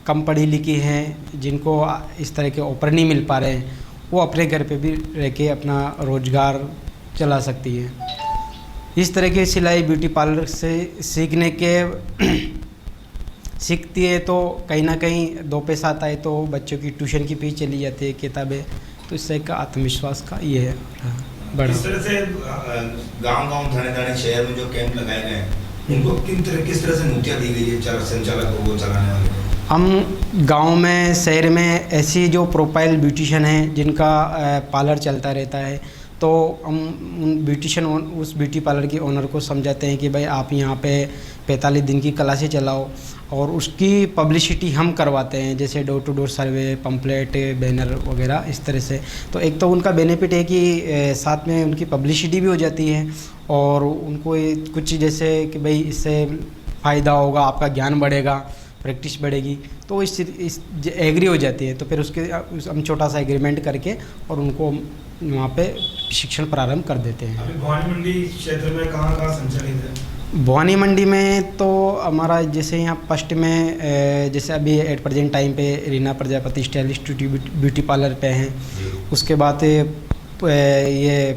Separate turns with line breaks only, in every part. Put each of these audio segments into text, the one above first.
कम पढ़ी लिखी हैं, जिनको इस तरह के ऑफर नहीं मिल पा रहे हैं, वो अपने घर पे भी रह के अपना रोज़गार चला सकती है। इस तरह के सिलाई ब्यूटी पार्लर से सीखती है तो कहीं ना कहीं दो पैसा आता है, तो बच्चों की ट्यूशन की फीस चली जाती है, किताबें, तो इससे का आत्मविश्वास का ये है बड़ा।
इस तरह से गांव-गांव थाने-थाने शहर में जो कैंप लगाए गए हैं, उनको किस तरह से नौकरियां दी गई है संचालक को, वो चलाने वाले को?
हम गांव में, शहर में ऐसी जो प्रोफाइल ब्यूटिशियन हैं जिनका पार्लर चलता रहता है, तो हम उस ब्यूटी पार्लर के ओनर को समझाते हैं कि भाई आप यहाँ पे 45 दिन की क्लासें चलाओ, और उसकी पब्लिसिटी हम करवाते हैं, जैसे door to door survey, pamphlet, banner वगैरह इस तरह से। तो एक तो उनका बेनिफिट है कि साथ में उनकी पब्लिसिटी भी हो जाती है, और उनको कुछ जैसे कि भाई इससे फ़ायदा होगा, आपका ज्ञान बढ़ेगा, प्रैक्टिस बढ़ेगी, तो इस एग्री हो जाती है। तो फिर उसके हम छोटा सा एग्रीमेंट करके और उनको वहाँ पे शिक्षण प्रारंभ कर देते हैं।
अभी भवानी मंडी क्षेत्र में कहाँ संचालित है?
भवानी मंडी में तो हमारा जैसे यहाँ फर्स्ट में जैसे अभी एट प्रेजेंट टाइम पे Reena Prajapati stylish beauty parlour पे हैं। उसके बाद ये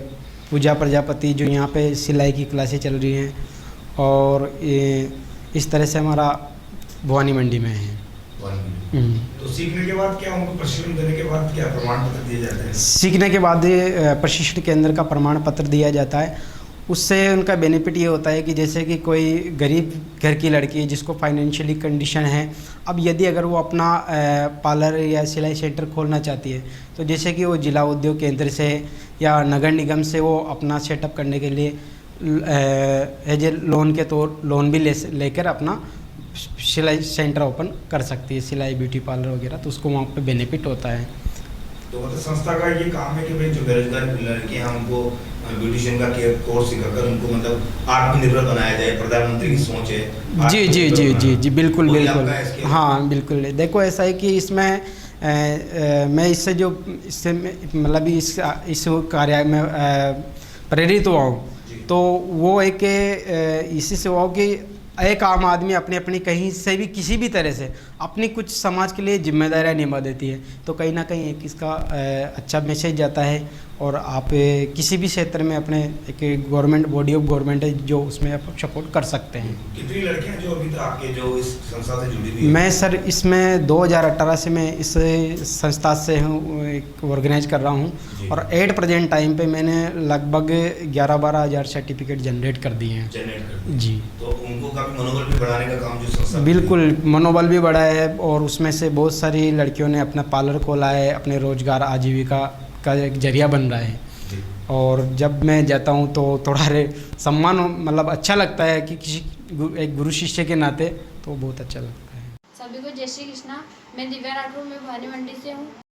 पूजा प्रजापति जो यहाँ पे सिलाई की क्लासें चल रही हैं, और ये इस तरह से हमारा भवानी मंडी में है।
तो सीखने के बाद क्या, उनको प्रशिक्षण देने के बाद क्या प्रमाण पत्र दिए जाते हैं?
सीखने के बाद प्रशिक्षण केंद्र का प्रमाण पत्र दिया जाता है। उससे उनका बेनिफिट ये होता है कि जैसे कि कोई गरीब घर की लड़की जिसको फाइनेंशियली कंडीशन है, अब यदि अगर वो अपना पार्लर या सिलाई सेंटर खोलना चाहती है, तो जैसे कि वो जिला उद्योग केंद्र से या नगर निगम से वो अपना सेटअप करने के लिए एज ए लोन के तौर लोन भी लेकर अपना सिलाई सेंटर ओपन कर सकती है, सिलाई ब्यूटी पार्लर वगैरह, तो उसको वहाँ पे बेनिफिट होता है।
तो मतलब संस्था का ये काम है कि भाई जो बेरोजगार लड़कियां हैं उनको ब्यूटिशियन का कोर्स सिखाकर उनको मतलब आत्मनिर्भर बनाया जाए, प्रधानमंत्री की सोच है।
जी जी जी जी जी बिल्कुल बिल्कुल, हाँ बिल्कुल। देखो ऐसा है कि इसमें मैं इससे मतलब इस कार्य में प्रेरित हुआ हूँ, तो वो एक इसी से हुआ कि एक आम आदमी अपनी कहीं से भी किसी भी तरह से अपनी कुछ समाज के लिए जिम्मेदारियां निभा देती है, तो कहीं ना कहीं एक इसका अच्छा मैसेज जाता है, और आप किसी भी क्षेत्र में अपने एक गवर्नमेंट बॉडी ऑफ गवर्नमेंट है जो उसमें आप सपोर्ट कर सकते हैं।
कितनी लड़कियां जो अभी तक आपके जो इस संस्था से जुड़ी हुई है?
मैं सर इसमें 2018 से मैं इस संस्था से हूँ, एक ऑर्गेनाइज कर रहा हूँ, और एट प्रेजेंट टाइम पे मैंने लगभग 11-12 हज़ार सर्टिफिकेट जनरेट कर दिए हैं। जी, तो
उनको काफ़ी मनोबल भी बढ़ाने का काम जो संस्था,
बिल्कुल मनोबल भी बढ़ा है, और उसमें से बहुत सारी लड़कियों ने अपना पार्लर खोला है, अपने रोजगार आजीविका का एक जरिया बन रहा है। और जब मैं जाता हूँ तो थोड़ा सम्मान मतलब अच्छा लगता है कि किसी एक गुरु शिष्य के नाते, तो बहुत अच्छा लगता है।
सभी को जय श्री कृष्णा। मैं दिव्या राठौर, मैं भवानी मंडी से हूँ।